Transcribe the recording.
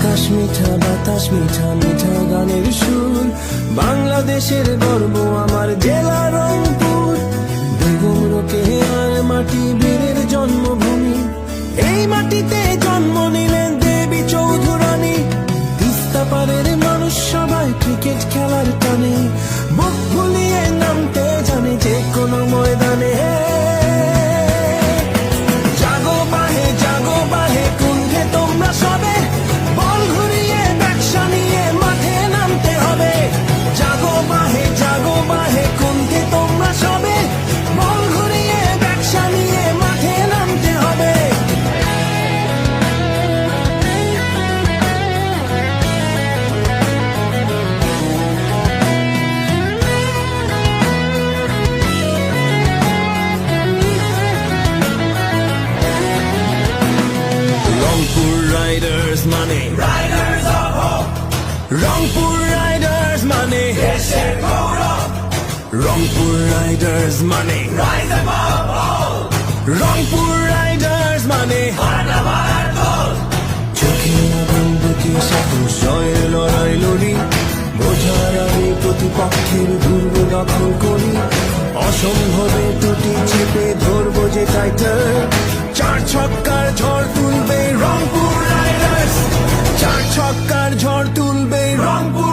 আকাশ মিঠা, বাতাস মিঠা, মিঠা গানের সুর। বাংলাদেশের গর্ব আমার জেলা রংপুর। বেগম রোকেয়ার মাটি বীরের জন্মভূমি। এই মাটিতে জন্ম নিলেন দেবী চৌধুরানী। তিস্তা পারের মানুষ সবাই ক্রিকেট খেলার টানে, বুক ফুলিয়ে নামতে জানে যে কোনো ময়দানে। জাগো বাহে কুণ্ঠে তোমরা সবে, বল ঘুরিয়ে ব্যবসা নিয়ে মাঠে নামতে হবে। জাগো বাহে কুণ্ঠে তোমরা সবে, বল ঘুরিয়ে ব্যবসা নিয়ে মাঠে নামতে হবে। রংপুর রাইডার্স মানে Riders of hope, Rangpur Riders মানে দেশের গৌরব, রংপুর রাইডার্স মানে rise above all, Rangpur Riders মানে মানবতার দল, চোখে আগুন বুকে সাহস, জয়ের লড়াই লড়ি। বোঝার আমি প্রতিপক্ষের দুর্গ দখল করি। অসম্ভবে টুটি চেপে ধরবো যে টাইটার। চার ছক্কার ঝড় তুলবে রংপুর রাইডার্স, চার ছক্কার ঝড় তুলবে রংপুর